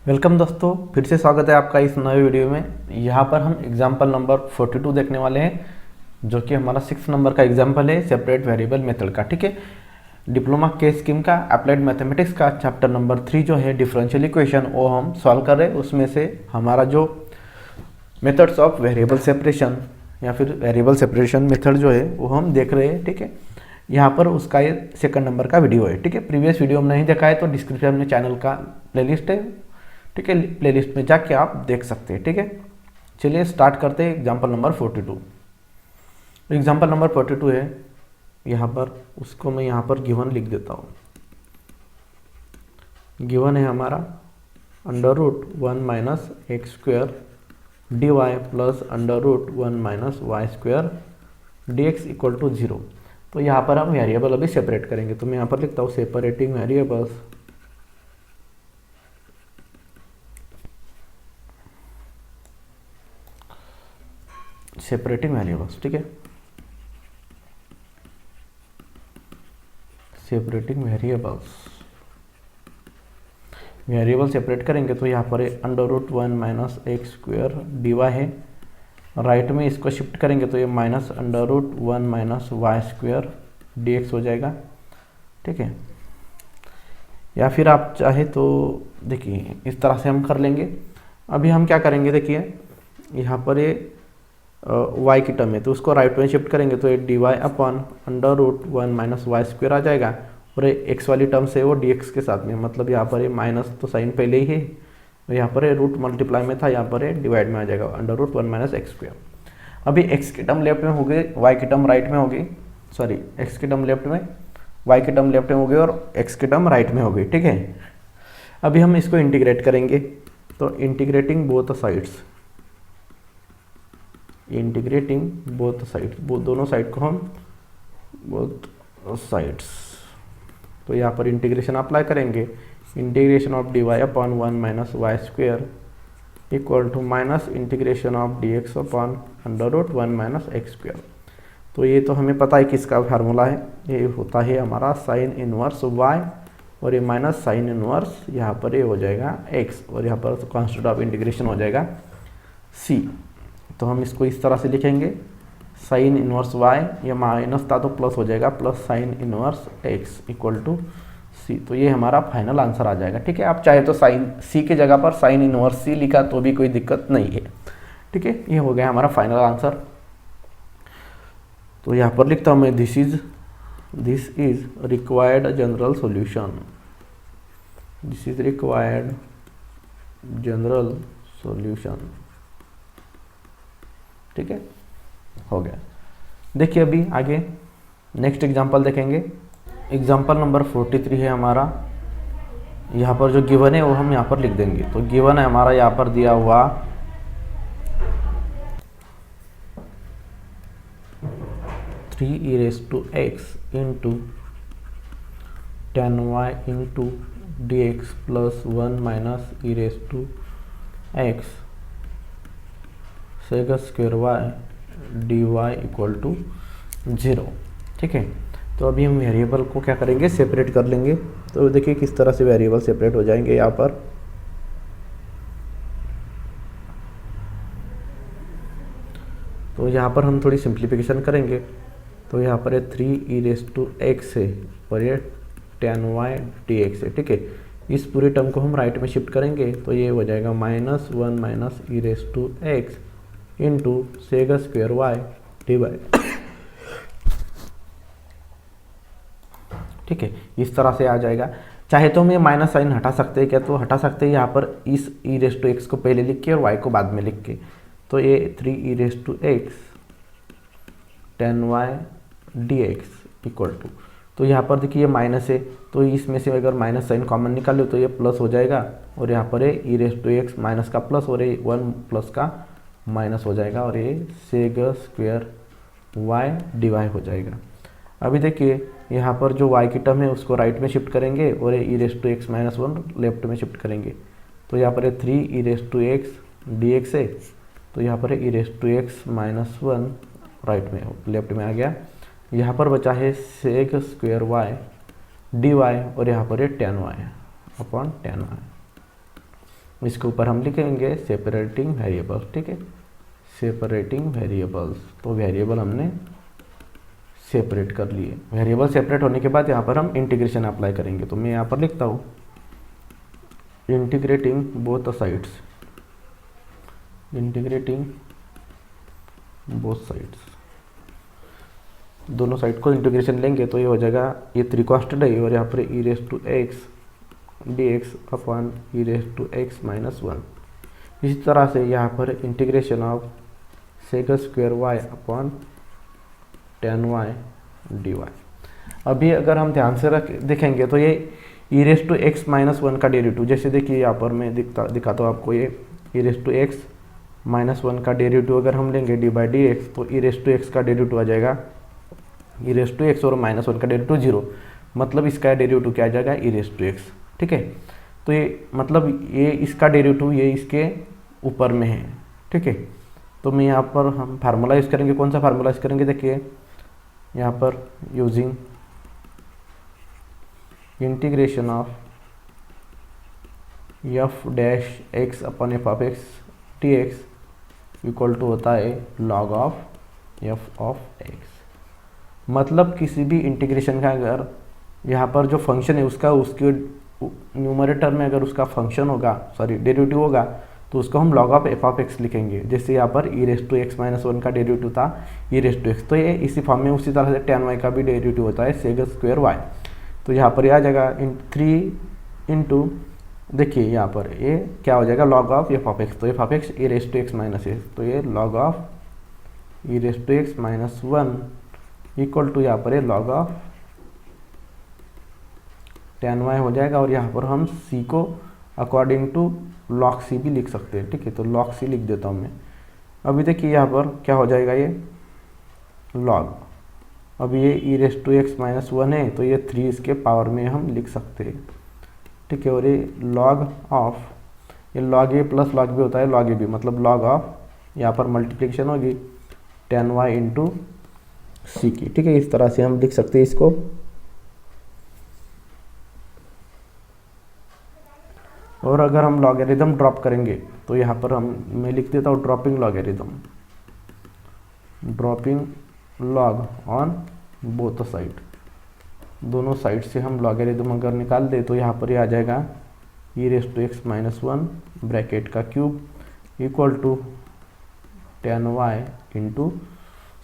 Welcome दोस्तों, फिर से स्वागत है आपका इस नए वीडियो में। यहाँ पर हम एग्जाम्पल नंबर 42 देखने वाले हैं, जो कि हमारा 6 नंबर का एग्जाम्पल है सेपरेट वेरिएबल मेथड का। ठीक है, डिप्लोमा के स्कीम का अप्लाइड मैथमेटिक्स का चैप्टर नंबर 3 जो है डिफरेंशियल इक्वेशन, वो हम सॉल्व कर रहे हैं। उसमें से हमारा जो मेथड्स ऑफ वेरिएबल सेपरेशन या फिर वेरिएबल सेपरेशन मेथड जो है वो हम देख रहे हैं। ठीक है, यहाँ पर उसका ये सेकंड नंबर का वीडियो है। ठीक है, प्रीवियस वीडियो में नहीं देखा है तो डिस्क्रिप्शन में चैनल का प्लेलिस्ट है। ठीक है, प्लेलिस्ट में जाके आप देख सकते हैं। ठीक है, चलिए स्टार्ट करते हैं एग्जाम्पल नंबर 42। एग्जाम्पल नंबर 42 है यहाँ पर, उसको मैं यहाँ पर गिवन लिख देता हूँ। गिवन है हमारा √1 minus x square d y plus √1 minus y square d x equal to 0। तो यहाँ पर हम वेरिएबल अभी सेपरेट करेंगे। तो मैं यहाँ पर लिखता हूँ सेपरेटिंग वेरिएबल्स, सेपरेटिंग वेरिएबल्स। ठीक है, सेपरेटिंग वेरिएबल सेपरेट करेंगे तो यहाँ पर √1 minus x square d y है। राइट में इसको शिफ्ट करेंगे तो ये minus √1 minus y square d x हो जाएगा। ठीक है, या फिर आप चाहे तो देखिए इस तरह से हम कर लेंगे। अभी हम क्या करेंगे, देखिए यहाँ पर ये y की टर्म है तो उसको राइट में शिफ्ट करेंगे तो ये d y upon √1 minus y square आ जाएगा। और ये एक्स वाली टर्म से वो डी एक्स के साथ में, मतलब यहाँ पर ये माइनस तो साइन पहले ही है, तो यहाँ पर ये रूट मल्टीप्लाई में था, यहाँ पर ये डिवाइड में आ जाएगा √1 माइनस एक्स स्क्वायर। अभी एक्स की टर्म लेफ्ट में हो गई, वाई की टर्म राइट में होगी, सॉरी एक्स की टर्म लेफ्ट में, वाई की टर्म लेफ्ट में हो गई और एक्स की टर्म राइट में हो गई। ठीक है, अभी हम इसको इंटीग्रेट करेंगे तो integrating both sides, integrating both sides, दोनों साइड को हम बोथ साइड्स, तो यहाँ पर इंटीग्रेशन अप्लाई करेंगे। Integration of d y upon 1 minus y square equal to minus integration of d x upon √1 minus x square. तो ये तो हमें पता है किसका फार्मूला है, ये होता है हमारा साइन इनवर्स वाई और ये माइनस साइन इनवर्स यहाँ पर ये हो जाएगा एक्स और यहाँ पर कांस्टेंट ऑफ इंटीग्रेशन हो जाएगा सी। तो हम इसको इस तरह से लिखेंगे, साइन इनवर्स वाई, ये माइनस था तो प्लस हो जाएगा, plus sine inverse x equal to c. तो ये हमारा फाइनल आंसर आ जाएगा। ठीक है, आप चाहे तो साइन सी के जगह पर साइन इनवर्स सी लिखा तो भी कोई दिक्कत नहीं है। ठीक है, ये हो गया हमारा फाइनल आंसर। तो यहाँ पर लिखता हूँ मैं this is required general solution, this is required general solution. ठीक है, हो गया। देखिए अभी आगे नेक्स्ट एग्जांपल देखेंगे। एग्जांपल नंबर 43 है हमारा। यहाँ पर जो गिवन है वो हम यहाँ पर लिख देंगे। तो गिवन है हमारा यहाँ पर दिया हुआ 3e⁻x into 10y into d x plus 1 minus e⁻x sec square y d y equal to 0। ठीक है, तो अभी हम वेरिएबल को क्या करेंगे, सेपरेट कर लेंगे। तो देखिए किस तरह से वेरिएबल सेपरेट हो जाएंगे यहाँ पर। तो यहाँ पर हम थोड़ी सिंप्लीफिकेशन करेंगे। तो यहाँ पर ये 3e⁻x है और ये 10y dx है। ठीक है, इस पूरी टर्म को हम राइट में शिफ्ट करेंगे तो ये हो जाएगा -1 minus e⁻x into sec square y d y. ठीक है, इस तरह से आ जाएगा। चाहे तो हम ये माइनस साइन हटा सकते हैं, क्या तो हटा सकते हैं यहाँ पर इस e⁻x को पहले लिख के और y को बाद में लिख के। तो ये 3e⁻x 10y dx equal to, तो यहाँ पर देखिए ये माइनस है तो इसमें से अगर माइनस साइन कॉमन निकालो तो ये प्लस हो जाएगा और यहाँ पर ये e⁻x माइनस का प्लस और ये 1 प्लस का माइनस हो जाएगा और ये sec square y d y हो जाएगा। अभी देखिए यहाँ पर जो y की टर्म है उसको राइट में शिफ्ट करेंगे और ये e⁻x माइनस 1 लेफ्ट में शिफ्ट करेंगे। तो यहाँ पर ये 3e⁻x dx है, तो यहाँ पर e⁻x माइनस 1 राइट में लेफ्ट में आ गया। यहाँ पर बचा है sec square y d y और यहाँ पर ये 10y अपॉन 10y। इसके ऊपर हम लिखेंगे सेपरेटिंग वेरिएबल्स, ठीक है, सेपरेटिंग वेरिएबल्स। तो वेरिएबल हमने सेपरेट कर लिए। वेरिएबल सेपरेट होने के बाद यहाँ पर हम इंटीग्रेशन अप्लाई करेंगे। तो मैं यहाँ पर लिखता हूँ integrating both sides, integrating both sides, दोनों साइड को इंटीग्रेशन लेंगे तो ये हो जाएगा, ये 3 कांस्टेंट है और यहाँ पर e raise to x d x upon e raise to x minus 1। इसी तरह से यहाँ पर integration of sec square y upon tan y d y. अभी अगर हम ध्यान से देखेंगे तो ये e raise to x minus 1 का डेरिवेटिव, जैसे देखिए यहाँ पर मैं दिखाता हूँ आपको, ये e raise to x minus 1 का डेरिवेटिव अगर हम लेंगे डी बाई डी एक्स, तो ई रेस टू एक्स का डेरिवेटिव आ जाएगा ई रेस टू एक्स और माइनस 1 का डेरिवेटिव 0, मतलब इसका डेरिवेटिव क्या आ जाएगा ई रेस टू एक्स, ठीक है। तो ये मतलब ये इसका डेरिवेटिव ये इसके ऊपर में है, ठीक है। तो मैं यहाँ पर हम फार्मूला यूज़ करेंगे, कौन सा फार्मूला यूज़ करेंगे, देखिए यहाँ पर using integration of f dash x upon f of x d x equal to होता है log of f of x. मतलब किसी भी इंटीग्रेशन का अगर यहाँ पर जो फंक्शन है उसका उसके न्यूमरेटर में अगर उसका फंक्शन होगा, सॉरी डेरिवेटिव होगा, तो उसको हम log of f of x लिखेंगे। जैसे यहाँ पर e raise to x minus 1 का डेरिवेटिव था ई रेस टू एक्स, तो ये इसी फॉर्म में उसी तरह से टेन वाई का भी डेरिवेटिव होता है सेक स्क्वायर वाई। तो यहाँ पर आ जाएगा 3 इंटू, देखिए यहाँ पर ये क्या हो जाएगा log of f of x, तो f of x e raise to x minus x, तो ये log of e raise to x minus 1 equal to यहाँ पर लॉग ऑफ टेन वाई हो जाएगा। और यहाँ पर हम सी को अकॉर्डिंग टू लॉग सी भी लिख सकते हैं, ठीक है। तो लॉग सी लिख देता हूँ मैं। अभी देखिए यहाँ पर क्या हो जाएगा, ये लॉग, अभी ये e raise to x minus 1 है, तो ये 3 इसके पावर में हम लिख सकते हैं, ठीक है। और ये लॉग ऑफ, ये लॉग ए प्लस लॉग बी होता है, लॉग ए बी मतलब लॉग ऑफ, यहाँ पर मल्टीप्लिकेशन होगी टेन वाई इंटू सी की, ठीक है। इस तरह से हम लिख सकते हैं इसको। और अगर हम लॉगरिथम ड्रॉप करेंगे तो यहाँ पर मैं लिख देता हूँ dropping logarithm, dropping log on both side, दोनों साइड से हम लॉगरिथम अगर निकाल दे तो यहाँ पर ये आ जाएगा e raise to x minus 1 bracket का cube equal to tan y into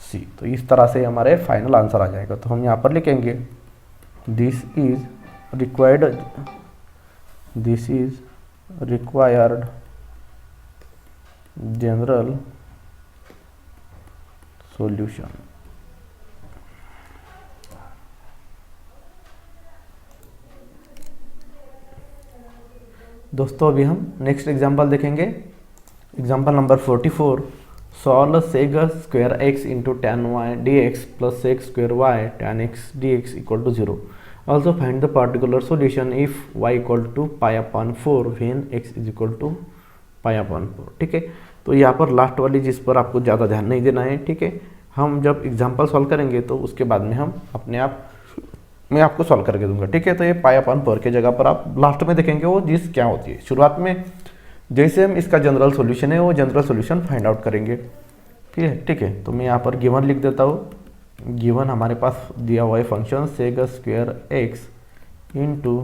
c. तो इस तरह से हमारे फाइनल आंसर आ जाएगा। तो हम यहाँ पर लिखेंगे this is required general solution. दोस्तों अभी हम नेक्स्ट एग्जांपल देखेंगे, example number 44। Solve sec square x into tan y d x plus sec square y tan x d x equal to 0। Also find the particular solution if y equal to pi upon 4 when x is equal to pi upon 4, ठीक है। तो यहाँ पर last वाली जिस पर आपको ज़्यादा ध्यान नहीं देना है, ठीक है। हम जब एग्जाम्पल सॉल्व करेंगे तो उसके बाद में हम अपने आप मैं आपको सॉल्व करके दूंगा, ठीक है। तो ये पाई अपॉन 4 की जगह पर आप लास्ट में देखेंगे वो जिस क्या होती है। शुरुआत में जैसे हम इसका जनरल सॉल्यूशन है वो जनरल सॉल्यूशन फाइंड आउट करेंगे, ठीक है। तो मैं यहाँ पर गिवन लिख देता हूँ। गिवन हमारे पास दिया हुआ है function sec square x into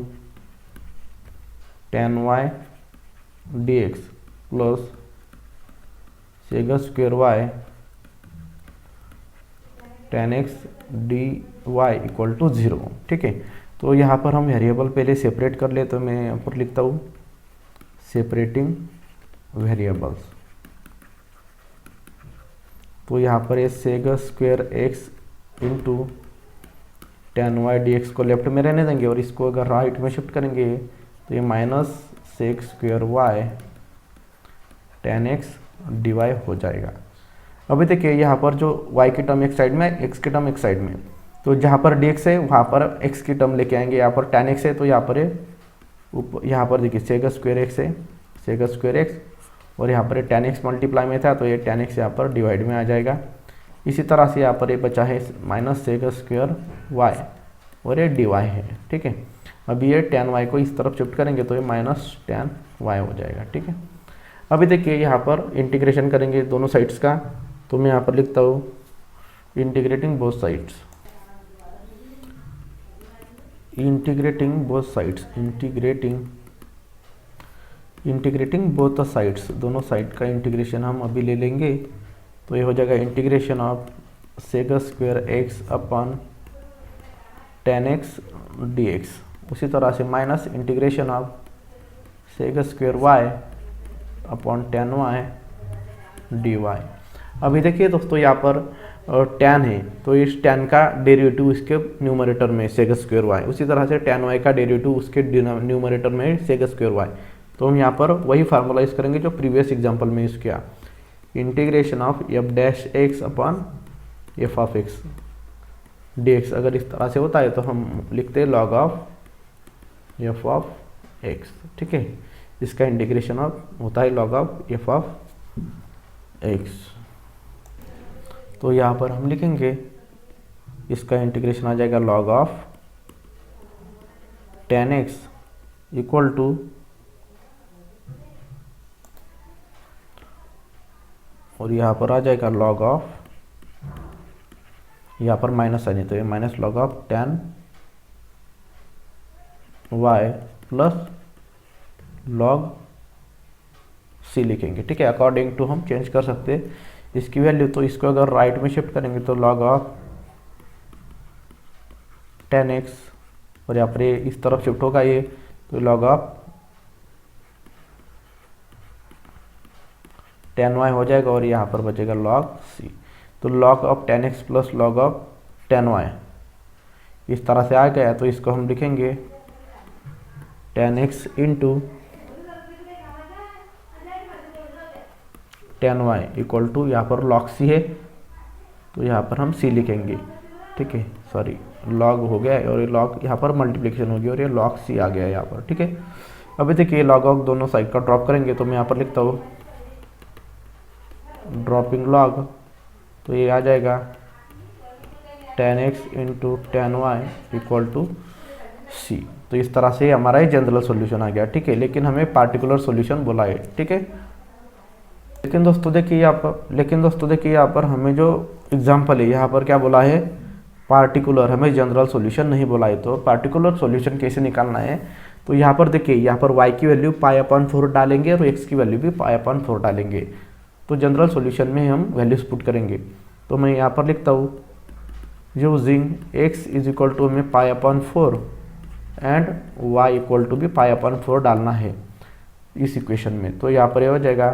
tan y d x plus sec square y tan x d y equal to 0, ठीक है। तो यहाँ पर हम वेरिएबल पहले सेपरेट कर ले, तो मैं यहाँ पर लिखता हूँ सेपरेटिंग वेरिएबल्स। तो यहाँ पर ये sec square x into tan y d x को लेफ्ट में रहने देंगे और इसको अगर राइट में शिफ्ट करेंगे तो ये minus sec square y tan x d y हो जाएगा। अभी देखिए यहाँ पर जो y की टर्म एक साइड में, x की टर्म एक साइड में, तो जहाँ पर dx है वहाँ पर x की टर्म लेके आएंगे। यहाँ पर tan x है तो यहाँ पर देखिए सेक स्क्वायर x है, सेक स्क्वायर x, और यहाँ पर tan x मल्टीप्लाई में था तो ये tan x यहाँ पर डिवाइड में आ जाएगा। इसी तरह से यहाँ पर ये बचा है माइनस सेक स्क्वायर y और ये dy है, ठीक है। अभी ये tan y को इस तरफ शिफ्ट करेंगे तो ये माइनस tan y हो जाएगा, ठीक है। अभी देखिए यहाँ पर इंटीग्रेशन करेंगे दोनों साइड्स का, तो मैं यहाँ पर लिखता हूँ integrating both sides, integrating both the sides, दोनों साइड का इंटीग्रेशन हम अभी ले लेंगे। तो ये हो जाएगा integration of sec square x upon tan x dx। उसी तरह से minus integration of sec square y upon tan y dy। अभी देखिए दोस्तों यहाँ पर tan है तो इस tan का डेरिवेटिव इसके न्यूमरेटर में सेक स्क्वायर y, उसी तरह से tan y का डेरिवेटिव उसके न्यूमरेटर में सेक स्क्वायर y। तो हम यहाँ पर वही फार्मूला यूज करेंगे जो प्रीवियस एग्जांपल में यूज किया, integration of f dash x upon F of x dx। अगर इस तरह से होता है तो हम लिखते हैं log of f of x, ठीक है। इसका इंटीग्रेशन ऑफ होता है log of f of x. तो यहाँ पर हम लिखेंगे इसका इंटीग्रेशन आ जाएगा log of tan x equal to और यहाँ पर आ जाएगा log ऑफ, यहाँ पर माइनस है नहीं तो ये minus log of tan y plus log c लिखेंगे, ठीक है। अकॉर्डिंग टू हम चेंज कर सकते हैं इसकी वैल्यू, तो इसको अगर राइट में शिफ्ट करेंगे तो log ऑफ tan x और यहाँ पर ये इस तरफ शिफ्ट होगा ये, तो log ऑफ tan y हो जाएगा और यहाँ पर बचेगा log c। तो log of tan x plus log of tan y इस तरह से आ गया, तो इसको हम लिखेंगे tan x into tan y equal to यहाँ पर log c है तो यहाँ पर हम c लिखेंगे, ठीक है। सॉरी log हो गया और ये log यहाँ पर मल्टीप्लिकेशन हो गया और ये log c आ गया यहाँ पर, ठीक है। अभी देखिए log ऑफ दोनों साइड का ड्रॉप करेंगे तो मैं यहाँ पर लिखता हूँ ड्रॉपिंग log, तो ये आ जाएगा tan x into tan y equal to c। तो इस तरह से हमारा ये जनरल सॉल्यूशन आ गया, ठीक है। लेकिन हमें पार्टिकुलर सॉल्यूशन बोला है, ठीक है। लेकिन दोस्तों देखिए यहाँ पर हमें जो एग्जांपल है यहाँ पर क्या बोला है, पार्टिकुलर, हमें जनरल सॉल्यूशन नहीं बोला है। तो पार्टिकुलर सॉल्यूशन कैसे निकालना है, तो यहाँ पर देखिए यहाँ पर y की वैल्यू π/4 डालेंगे और x की वैल्यू भी π/4 डालेंगे। तो जनरल सॉल्यूशन में हम वैल्यूज पुट करेंगे, तो मैं यहाँ पर लिखता हूँ using x is equal to हमें π/4 एंड y इक्वल टू भी π/4 डालना है इस इक्वेशन में। तो यहाँ पर ये हो जाएगा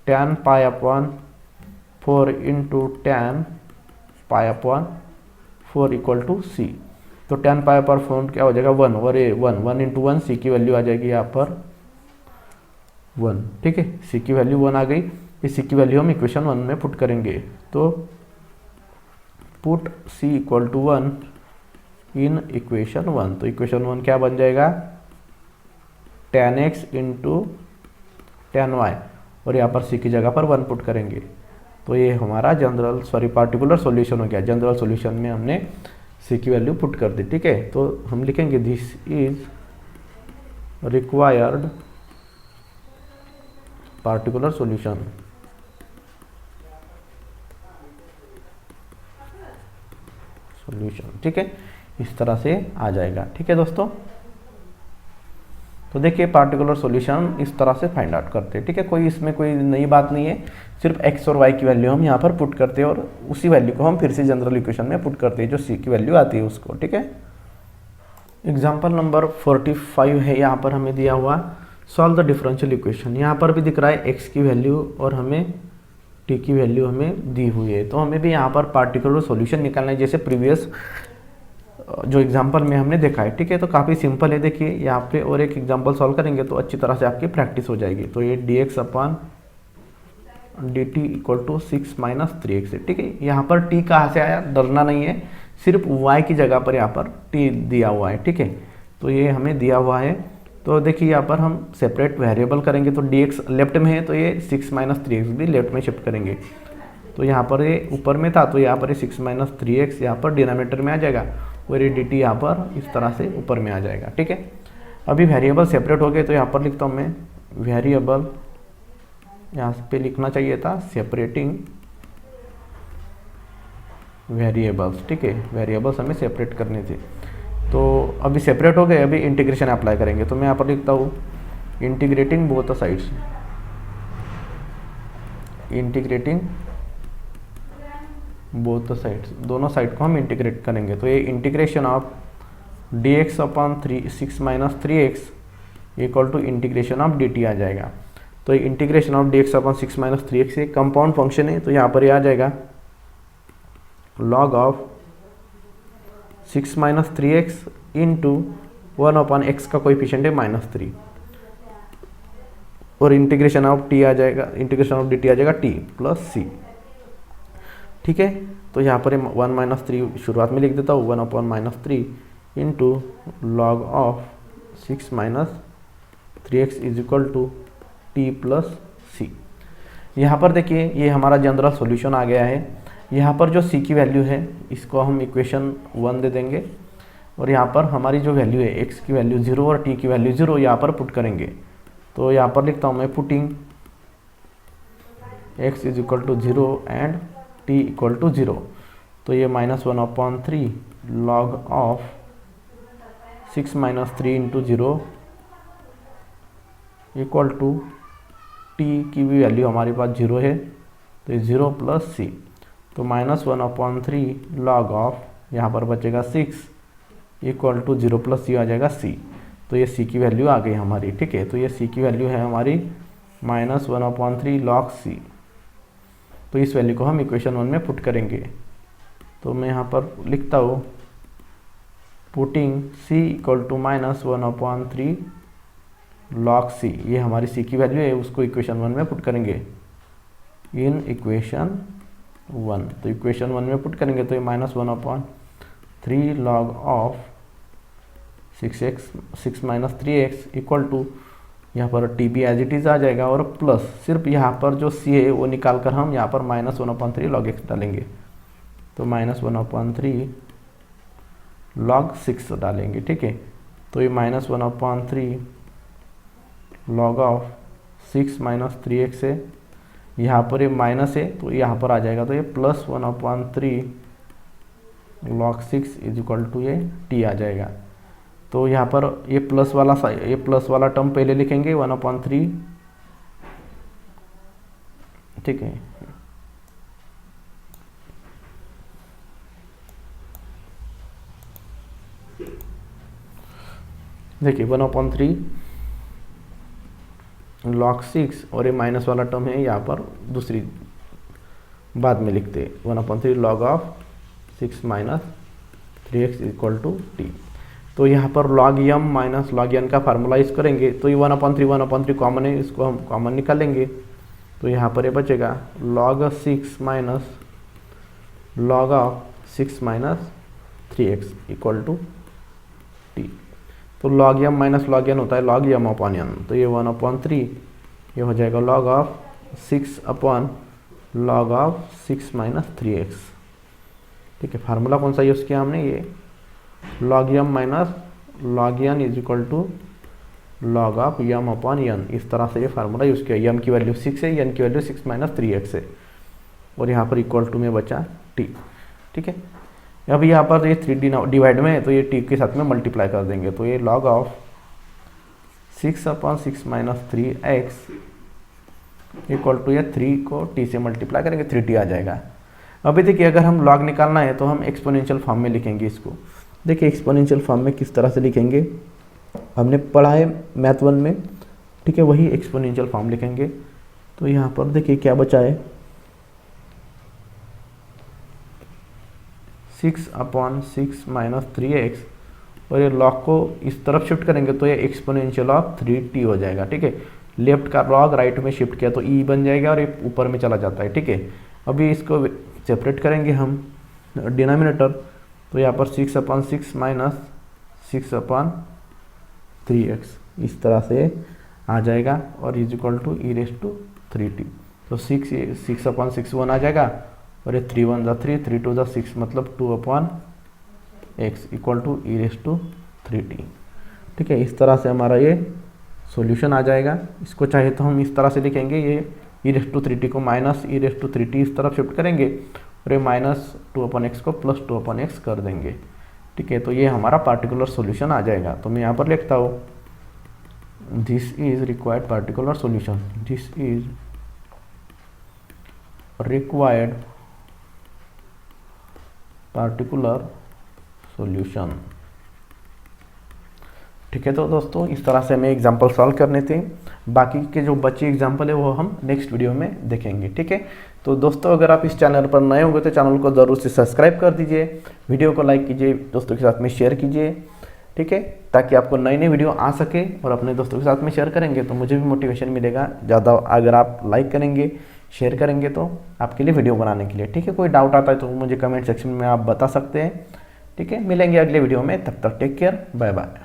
tan π/4 into tan π/4 equal to c। तो tan π/4 क्या हो जाएगा 1 और ये 1 इंटू 1 c की वैल्यू आ जाएगी यहाँ पर 1, ठीक है। c की वैल्यू 1 आ गई, इस c की वैल्यू हम इक्वेशन 1 में पुट करेंगे। तो put c equal to 1 in equation 1, तो इक्वेशन 1 क्या बन जाएगा tan x into tan y और यहाँ पर c की जगह पर 1 पुट करेंगे। तो ये हमारा पार्टिकुलर सॉल्यूशन हो गया। जनरल सॉल्यूशन में हमने c की वैल्यू पुट कर दी, ठीक है। तो हम लिखेंगे this is required particular solution, ठीक है। इस तरह से आ जाएगा, ठीक है दोस्तों। तो देखिए पार्टिकुलर सॉल्यूशन इस तरह से फाइंड आउट करते हैं, ठीक है। कोई इसमें कोई नई बात नहीं है, सिर्फ x और y की वैल्यू हम यहाँ पर पुट करते हैं और उसी वैल्यू को हम फिर से जनरल इक्वेशन में पुट करते हैं जो c की वैल्यू आती है उसको, ठीक है। एग्जाम्पल नंबर 45 है, यहाँ पर हमें दिया हुआ सॉल्व द डिफरेंशियल इक्वेशन। यहाँ पर भी दिख रहा है x की वैल्यू और हमें t की वैल्यू हमें दी हुई है। तो हमें भी यहाँ पर पार्टिकुलर सॉल्यूशन निकालना है जैसे प्रीवियस जो एग्जांपल में हमने देखा है, ठीक है। तो काफ़ी सिंपल है, देखिए यहाँ पे और एक एग्जांपल सॉल्व करेंगे तो अच्छी तरह से आपकी प्रैक्टिस हो जाएगी। तो ये dx upon dt equal to 6 minus 3x है, ठीक है। यहाँ पर t कहाँ से आया, डरना नहीं है, सिर्फ y की जगह पर यहाँ पर t दिया हुआ है, ठीक है। तो ये हमें दिया हुआ है, तो देखिए यहाँ पर हम सेपरेट वेरिएबल करेंगे तो dx लेफ्ट में है तो ये 6 माइनस 3x भी लेफ्ट में शिफ्ट करेंगे। तो यहाँ पर ये ऊपर में था तो यहाँ पर ये 6 माइनस 3x यहाँ पर डिनोमिनेटर में आ जाएगा और ये डी टी यहाँ पर इस तरह से ऊपर में आ जाएगा। ठीक है, अभी वेरिएबल सेपरेट हो गए तो यहाँ पर लिखता हूँ मैं वेरिएबल, यहाँ पे लिखना चाहिए था सेपरेटिंग वेरिएबल्स। ठीक है, वेरिएबल्स हमें सेपरेट करने थे, तो अभी सेपरेट हो गए, अभी इंटीग्रेशन अप्लाई करेंगे। तो मैं यहाँ पर लिखता हूँ integrating both sides, integrating both sides, दोनों साइड को हम इंटीग्रेट करेंगे। तो ये integration of dx upon 6 minus 3x equal to integration of dt आ जाएगा। तो ये integration of dx upon 6 minus 3x ये कंपाउंड फंक्शन है, तो यहाँ पर ये आ जाएगा log of 6 minus 3x into 1 upon x का कोएफिशिएंट है -3, और इंटीग्रेशन ऑफ t आ जाएगा, इंटीग्रेशन ऑफ dt आ जाएगा t प्लस c। ठीक है, तो यहाँ पर 1 माइनस 3 शुरुआत में लिख देता हूँ, 1 upon -3 into log of 6 minus 3x is equal to t plus c. यहाँ पर देखिए ये हमारा जनरल सॉल्यूशन आ गया है। यहाँ पर जो c की वैल्यू है इसको हम इक्वेशन 1 दे देंगे, और यहाँ पर हमारी जो वैल्यू है x की वैल्यू 0 और t की वैल्यू 0 यहाँ पर पुट करेंगे। तो यहाँ पर लिखता हूँ मैं putting x is equal to 0 and t equal to 0। तो ये -1 upon 3 log of 6 minus 3 into 0 equal to t की भी वैल्यू हमारे पास 0 है, तो ये 0 प्लस सी। तो -1 अपॉन 3 लॉग ऑफ, यहाँ पर बचेगा 6 इक्वल टू 0 प्लस सी आ जाएगा c। तो ये c की वैल्यू आ गई हमारी। ठीक है, तो ये c की वैल्यू है हमारी -1 अपॉन 3 लॉग c। तो इस वैल्यू को हम इक्वेशन 1 में पुट करेंगे। तो मैं यहाँ पर लिखता हूँ putting c equal to -1 upon 3 log c, ये हमारी c की वैल्यू है, उसको इक्वेशन 1 में पुट करेंगे इन इक्वेशन 1। तो इक्वेशन 1 में पुट करेंगे तो ये -1 upon 3 log of 6 minus 3x equal to, यहाँ पर t be as it is आ जाएगा, और प्लस सिर्फ यहाँ पर जो c है वो निकाल कर हम यहाँ पर -1 अपॉन 3 लॉग x डालेंगे। तो -1 अपॉन 3 लॉग 6 डालेंगे। ठीक है, तो ये -1 upon 3 log of 6 minus 3x है, यहाँ पर ये माइनस है तो यहाँ पर आ जाएगा, तो ये +1 upon 3 log 6 is equal to ये t आ जाएगा। तो यहाँ पर ये प्लस वाला टर्म पहले लिखेंगे 1 अपॉन 3। ठीक है, देखिए 1 अपॉन 3 लॉग 6, और ये माइनस वाला टर्म है यहाँ पर दूसरी बाद में लिखते 1 upon 3 log of 6 minus 3x equal to t. तो यहाँ पर log m minus log n का फार्मूला यूज करेंगे। तो ये 1 अपॉन 3 कॉमन है, इसको हम कॉमन निकालेंगे। तो यहाँ पर ये बचेगा log 6 minus log of 6 minus 3x equal to t. तो log m minus log n होता है log m अपॉन n। तो ये 1 अपॉन 3 ये हो जाएगा log of 6 upon log of 6 minus 3x। ठीक है, फार्मूला कौन सा यूज़ किया हमने, ये log m minus log n is equal to log of m upon n। इस तरह से ये फार्मूला यूज़ किया। m की वैल्यू 6 है, n की वैल्यू 6 माइनस 3x है, और यहाँ पर इक्वल टू में बचा t। ठीक है, अब यहाँ पर ये 3 डिवाइड में है तो ये t के साथ में मल्टीप्लाई कर देंगे। तो ये log of 6 upon 6 minus 3x equal to ये 3 को t से मल्टीप्लाई करेंगे 3t आ जाएगा। अभी देखिए अगर हम log निकालना है तो हम एक्सपोनेंशियल फॉर्म में लिखेंगे इसको। देखिए एक्सपोनेंशियल फॉर्म में किस तरह से लिखेंगे, हमने पढ़ा है मैथ 1 में। ठीक है, वही एक्सपोनेंशियल फॉर्म लिखेंगे। तो यहाँ पर देखिए क्या बचा है, 6 अपॉन 6 माइनस 3x, और ये लॉग को इस तरफ शिफ्ट करेंगे तो ये एक्सपोनेंशियल ऑफ 3t हो जाएगा। ठीक है, लेफ्ट का लॉग राइट में शिफ्ट किया तो e बन जाएगा, और ये ऊपर में चला जाता है। ठीक है, अभी इसको सेपरेट करेंगे हम डिनोमिनेटर। तो यहाँ पर 6 अपॉन 6 माइनस 6 अपॉन 3x इस तरह से आ जाएगा, और is equal to e raise to 3t। तो 6 अपॉन 6 1 आ जाएगा, और ये 3 1 3 3 2 6 मतलब 2 upon x equal to e raise to 3t। ठीक है, इस तरह से हमारा ये सॉल्यूशन आ जाएगा। इसको चाहे तो हम इस तरह से लिखेंगे, ये ई रेस टू 3t को minus E raise to 3t इस तरफ शिफ्ट करेंगे और ये माइनस 2/x को प्लस 2/x कर देंगे। ठीक है, तो ये हमारा पार्टिकुलर सॉल्यूशन आ जाएगा। तो मैं यहाँ पर लिखता हूँ this is required particular solution, this is required particular solution. ठीक है, तो दोस्तों इस तरह से हमें एग्जाम्पल सॉल्व करने थे। बाकी के जो बचे एग्जाम्पल है वो हम नेक्स्ट वीडियो में देखेंगे। ठीक है, तो दोस्तों अगर आप इस चैनल पर नए होंगे तो चैनल को ज़रूर से सब्सक्राइब कर दीजिए, वीडियो को लाइक कीजिए, दोस्तों के साथ में शेयर कीजिए। ठीक है, ताकि आपको नई नई वीडियो आ सके और अपने दोस्तों के साथ में शेयर करेंगे तो मुझे भी मोटिवेशन मिलेगा ज़्यादा। अगर आप लाइक करेंगे, शेयर करेंगे तो आपके लिए वीडियो बनाने के लिए। ठीक है, कोई डाउट आता है तो मुझे कमेंट सेक्शन में आप बता सकते हैं। ठीक है, मिलेंगे अगले वीडियो में, तब तक टेक केयर, बाय बाय।